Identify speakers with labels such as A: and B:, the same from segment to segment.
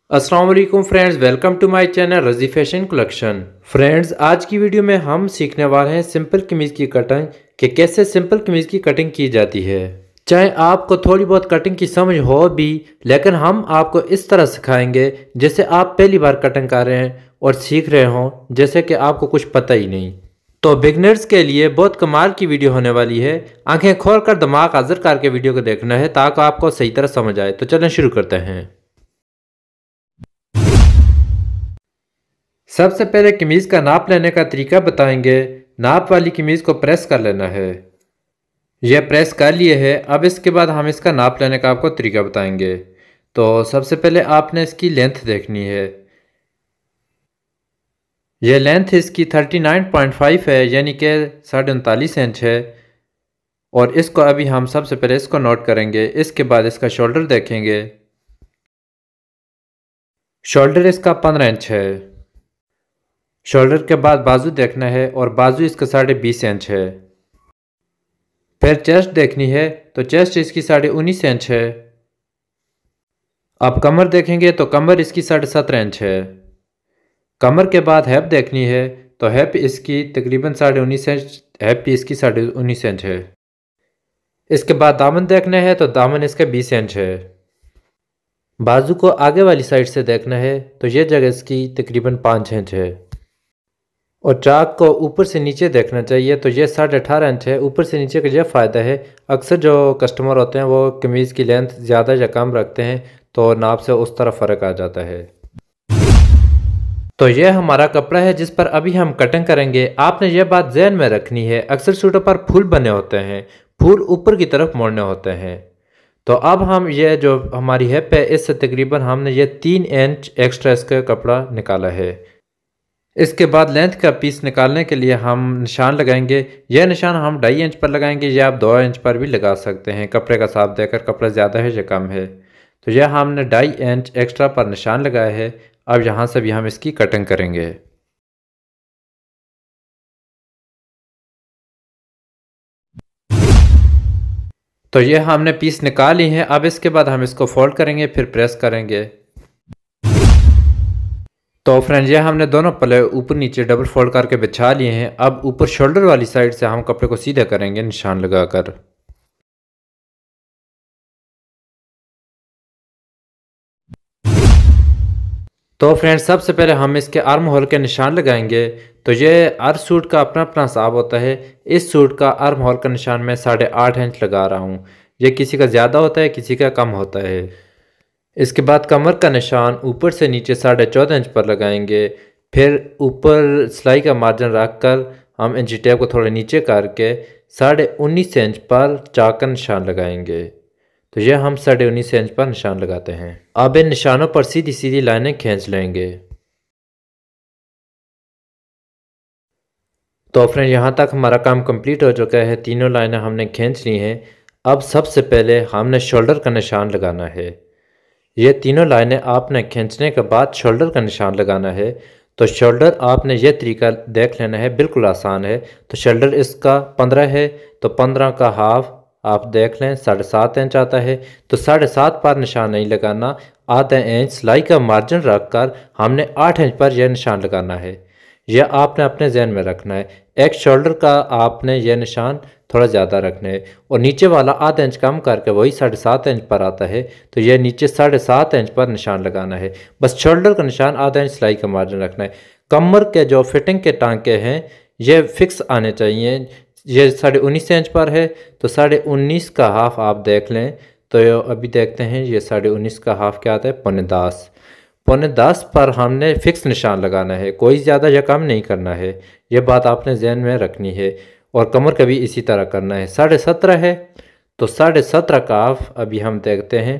A: अस्सलाम वालेकुम friends, welcome to my channel Razi fashion collection. Friends, आज की वीडियो में हम सीखने वाले हैं सिंपल कमीज़ की कटिंग कि कैसे सिंपल कमीज़ की कटिंग की जाती है। चाहे आपको थोड़ी बहुत कटिंग की समझ हो भी, लेकिन हम आपको इस तरह सिखाएंगे जैसे आप पहली बार कटिंग कर रहे हैं और सीख रहे हों, जैसे कि आपको कुछ पता ही नहीं। तो बिगनर्स के लिए बहुत कमाल की वीडियो होने वाली है। आंखें खोलकर दिमाग हाजिर करके वीडियो को देखना है ताकि आपको सही तरह समझ आए। तो चलें शुरू करते हैं। सबसे पहले कमीज़ का नाप लेने का तरीका बताएंगे। नाप वाली कमीज़ को प्रेस कर लेना है। यह प्रेस कर लिए है। अब इसके बाद हम इसका नाप लेने का आपको तरीका बताएंगे। तो सबसे पहले आपने इसकी लेंथ देखनी है। यह लेंथ इसकी 39.5 है, यानी कि 39.5 इंच है। और इसको अभी हम सबसे पहले इसको नोट करेंगे। इसके बाद इसका शोल्डर देखेंगे। शोल्डर इसका 15 इंच है। शोल्डर के बाद बाजू देखना है और बाजू इसका 20.5 इंच है। फिर चेस्ट देखनी है तो चेस्ट इसकी 19.5 इंच है। अब कमर देखेंगे तो कमर इसकी 17.5 इंच है। कमर के बाद हैप देखनी है तो हैप इसकी तकरीबन 19.5 इंच, हैप भी इसकी 19.5 इंच है। इसके बाद दामन देखना है तो दामन इसका 20 इंच है। बाजू को आगे वाली साइड से देखना है तो यह जगह इसकी तकरीबन 5 इंच है। और चाक को ऊपर से नीचे देखना चाहिए तो ये 18.5 इंच है। ऊपर से नीचे का यह फ़ायदा है, अक्सर जो कस्टमर होते हैं वो कमीज़ की लेंथ ज़्यादा या कम रखते हैं तो नाप से उस तरह फ़र्क आ जाता है। तो यह हमारा कपड़ा है जिस पर अभी हम कटिंग करेंगे। आपने यह बात ध्यान में रखनी है, अक्सर सूटों पर फूल बने होते हैं, फूल ऊपर की तरफ मोड़ने होते हैं। तो अब हम यह जो हमारी हिप है इससे तकरीबन हमने ये 3 इंच एक्स्ट्रा इसका कपड़ा निकाला है। इसके बाद लेंथ का पीस निकालने के लिए हम निशान लगाएंगे। यह निशान हम 2.5 इंच पर लगाएंगे या आप 2 इंच पर भी लगा सकते हैं, कपड़े का साफ देकर कपड़ा ज़्यादा है या कम है। तो यह हमने 2.5 इंच एक्स्ट्रा पर निशान लगाया है। अब यहाँ से भी हम इसकी कटिंग करेंगे। तो यह हमने पीस निकाल ली है। अब इसके बाद हम इसको फोल्ड करेंगे, फिर प्रेस करेंगे। तो फ्रेंड्स, ये हमने दोनों पल्ले ऊपर नीचे डबल फोल्ड करके बिछा लिए हैं। अब ऊपर शोल्डर वाली साइड से हम कपड़े को सीधा करेंगे निशान लगाकर। तो फ्रेंड्स, सबसे पहले हम इसके आर्म होल के निशान लगाएंगे। तो ये हर सूट का अपना अपना हिसाब होता है। इस सूट का आर्म होल का निशान मैं 8.5 इंच लगा रहा हूँ। ये किसी का ज़्यादा होता है, किसी का कम होता है। इसके बाद कमर का निशान ऊपर से नीचे 14.5 इंच पर लगाएंगे। फिर ऊपर सिलाई का मार्जिन रख कर हम इंची टेप को थोड़ा नीचे करके 19.5 इंच पर चाक का निशान लगाएंगे। तो यह हम 19.5 इंच पर निशान लगाते हैं। अब इन निशानों पर सीधी सीधी लाइनें खींच लेंगे। तो फ्रेंड, यहाँ तक हमारा काम कंप्लीट हो चुका है। तीनों लाइनें हमने खींच ली हैं। अब सबसे पहले हमने शोल्डर का निशान लगाना है। ये तीनों लाइनें आपने खींचने के बाद शोल्डर का निशान लगाना है। तो शोल्डर आपने ये तरीका देख लेना है, बिल्कुल आसान है। तो शोल्डर इसका 15 है, तो 15 का हाफ आप देख लें 7.5 इंच आता है। तो 7.5 पर निशान नहीं लगाना, आधा इंच सिलाई का मार्जिन रख कर हमने 8 इंच पर यह निशान लगाना है। यह आपने अपने जहन में रखना है। एक शोल्डर का आपने यह निशान थोड़ा ज़्यादा रखना है और नीचे वाला आधा इंच कम करके वही 7.5 इंच पर आता है। तो यह नीचे 7.5 इंच पर निशान लगाना है। बस शोल्डर का निशान आधा इंच सिलाई का मार्जिन रखना है। कमर के जो फिटिंग के टांके हैं ये फिक्स आने चाहिए। ये 19.5 इंच पर है, तो 19.5 का हाफ आप देख लें। तो अभी देखते हैं ये 19.5 का हाफ क्या आता है, 9.10। 9.10 पर हमने फिक्स निशान लगाना है, कोई ज़्यादा या कम नहीं करना है। यह बात आपने जहन में रखनी है। और कमर का भी इसी तरह करना है। 17.5 है, तो 17.5 का हाफ अभी हम देखते हैं।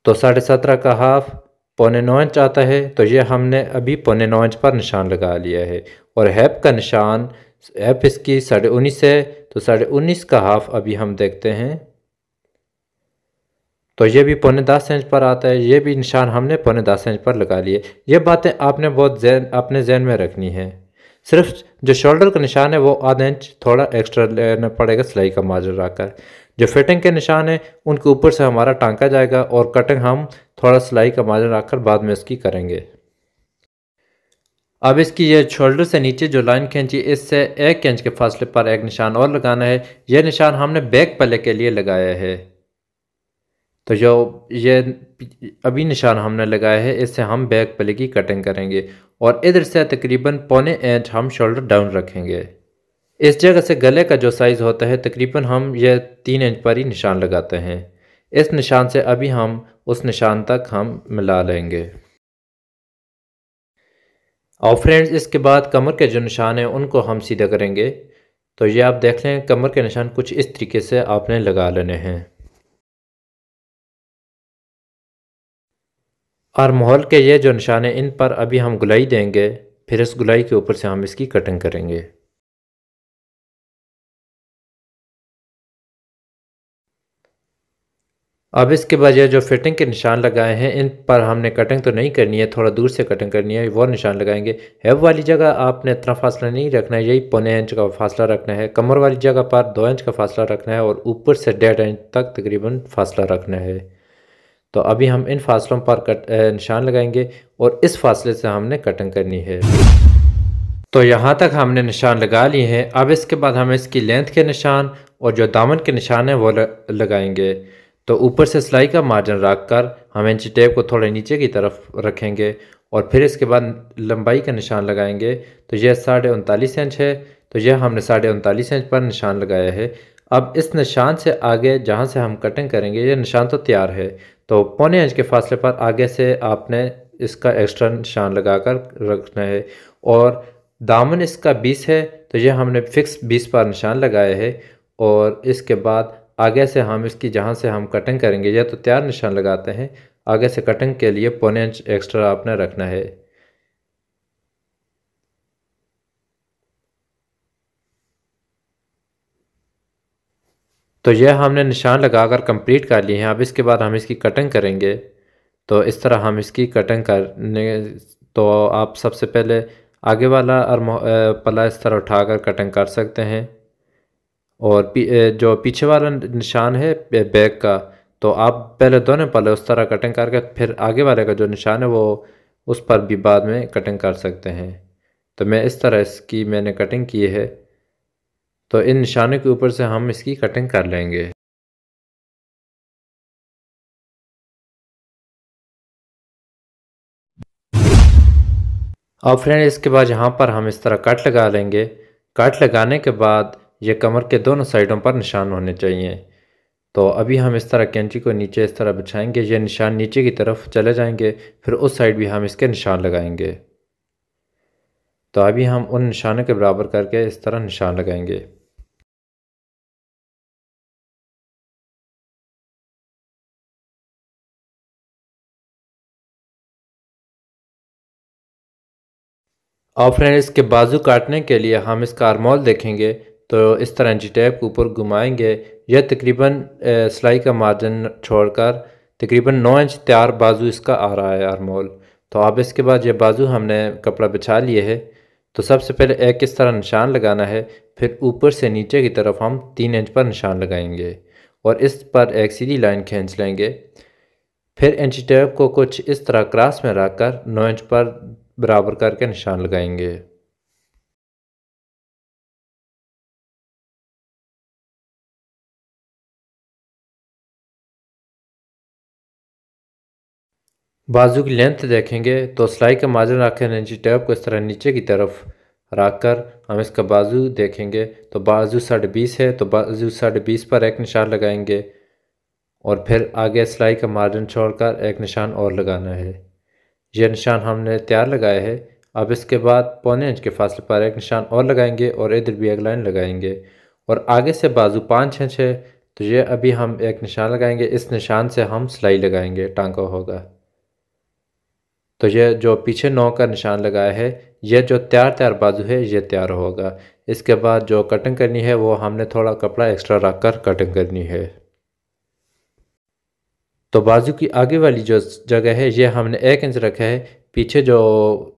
A: तो 17.5 का हाफ 9.25 इंच आता है। तो ये हमने अभी 9.25 इंच पर निशान लगा लिया है। और हैप का निशान, हैप इसकी 19.5 है, तो 19.5 का हाफ अभी हम देखते हैं। तो ये भी 9.10 इंच पर आता है। ये भी निशान हमने 9.10 इंच पर लगा लिए। ये बातें आपने बहुत अपने जहन में रखनी है। सिर्फ जो शोल्डर का निशान है वो आधा इंच थोड़ा एक्स्ट्रा लेना पड़ेगा सिलाई का मार्जिन रखकर। जो फिटिंग के निशान हैं उनके ऊपर से हमारा टांका जाएगा और कटिंग हम थोड़ा सिलाई का मार्जिन रखकर बाद में इसकी करेंगे। अब इसकी ये शोल्डर से नीचे जो लाइन खींची इससे 1 इंच के फासले पर एक निशान और लगाना है। यह निशान हमने बैक पल्ले के लिए लगाया है। तो जो ये अभी निशान हमने लगाया है इससे हम बैक पल्ले की कटिंग करेंगे और इधर से तकरीबन 1.25 इंच हम शोल्डर डाउन रखेंगे। इस जगह से गले का जो साइज़ होता है तकरीबन हम यह 3 इंच पर ही निशान लगाते हैं। इस निशान से अभी हम उस निशान तक हम मिला लेंगे। और फ्रेंड्स इसके बाद कमर के जो निशान हैं उनको हम सीधा करेंगे। तो ये आप देख लें कमर के निशान कुछ इस तरीके से आपने लगा लेने हैं। आर्म होल के ये जो निशान हैं इन पर अभी हम गुलाई देंगे, फिर इस गुलाई के ऊपर से हम इसकी कटिंग करेंगे। अब इसके बाद ये जो फिटिंग के निशान लगाए हैं इन पर हमने कटिंग तो नहीं करनी है, थोड़ा दूर से कटिंग करनी है, वो निशान लगाएंगे। हेब वाली जगह आपने इतना फासला नहीं रखना है, यही 1.25 इंच का फासला रखना है। कमर वाली जगह पर 2 इंच का फासला रखना है और ऊपर से 1.5 इंच तक तकरीबन फासला रखना है। तो अभी हम इन फासलों पर निशान लगाएंगे और इस फासले से हमने कटिंग करनी है। तो यहाँ तक हमने निशान लगा लिए हैं। अब इसके बाद हम इसकी लेंथ के निशान और जो दामन के निशान हैं वो लगाएंगे। तो ऊपर से सिलाई का मार्जिन रख कर हम इंची टेप को थोड़े नीचे की तरफ रखेंगे और फिर इसके बाद लंबाई का निशान लगाएंगे। तो यह 39.5 इंच है, तो यह हमने 39.5 इंच पर निशान लगाया है। अब इस निशान से आगे जहाँ से हम कटिंग करेंगे ये निशान तो तैयार है, तो 1.25 इंच के फासले पर आगे से आपने इसका एक्स्ट्रा निशान लगाकर रखना है। और दामन इसका 20 है, तो यह हमने फिक्स 20 पर निशान लगाया है। और इसके बाद आगे से हम इसकी जहाँ से हम कटिंग करेंगे या तो तैयार निशान लगाते हैं, आगे से कटिंग के लिए 1.25 इंच एक्स्ट्रा आपने रखना है। तो यह हमने निशान लगाकर कंप्लीट कर लिए हैं। अब इसके बाद हम इसकी कटिंग करेंगे। तो इस तरह हम इसकी कटिंग करने, तो आप सबसे पहले आगे वाला पल्ला इस तरह उठाकर कटिंग कर सकते हैं और जो पीछे वाला निशान है बैक का, तो आप पहले दोनों पल्ले उस तरह कटिंग करके फिर आगे वाले का जो निशान है वो उस पर भी बाद में कटिंग कर सकते हैं। तो मैं इस तरह इसकी मैंने कटिंग की है। तो इन निशानों के ऊपर से हम इसकी कटिंग कर लेंगे। अब फ्रेंड इसके बाद यहाँ पर हम इस तरह कट लगा लेंगे। कट लगाने के बाद ये कमर के दोनों साइडों पर निशान होने चाहिए। तो अभी हम इस तरह कैंची को नीचे इस तरह बिछाएंगे, ये निशान नीचे की तरफ चले जाएंगे, फिर उस साइड भी हम इसके निशान लगाएंगे। तो अभी हम उन निशानों के बराबर करके इस तरह निशान लगाएंगे। और फ्रेंड इसके बाजू काटने के लिए हम इसका आर्मोल देखेंगे। तो इस तरह इंची टेप के ऊपर घुमाएंगे, यह तकरीबन सिलाई का मार्जिन छोड़कर तकरीबन 9 इंच तैयार बाजू इसका आ रहा है आर्मोल। तो अब इसके बाद ये बाजू हमने कपड़ा बिछा लिए है। तो सबसे पहले एक इस तरह निशान लगाना है, फिर ऊपर से नीचे की तरफ हम 3 इंच पर निशान लगाएंगे और इस पर एक सीधी लाइन खींच लेंगे। फिर इंची टेप को कुछ इस तरह क्रॉस में रखकर 9 इंच पर बराबर करके निशान लगाएंगे। बाजू की लेंथ देखेंगे तो सिलाई का मार्जिन रखें इंची टेप को इस तरह नीचे की तरफ रख कर हम इसका बाजू देखेंगे। तो बाजू 20.5 है, तो बाजू 20.5 पर एक निशान लगाएंगे और फिर आगे सिलाई का मार्जिन छोड़कर एक निशान और लगाना है। यह निशान हमने तैयार लगाया है। अब इसके बाद 1.25 इंच के फासले पर एक निशान और लगाएंगे और इधर भी एक लाइन लगाएंगे और आगे से बाजू 5 इंच है, तो ये अभी हम एक निशान लगाएंगे। इस निशान से हम सिलाई लगाएंगे, टांका होगा। तो ये जो पीछे 9 का निशान लगाया है, यह जो तैयार बाजू है ये तैयार होगा। इसके बाद जो कटिंग करनी है वो हमने थोड़ा कपड़ा एक्स्ट्रा रख कर कटिंग करनी है। तो बाजू की आगे वाली जो जगह है ये हमने 1 इंच रखा है। पीछे जो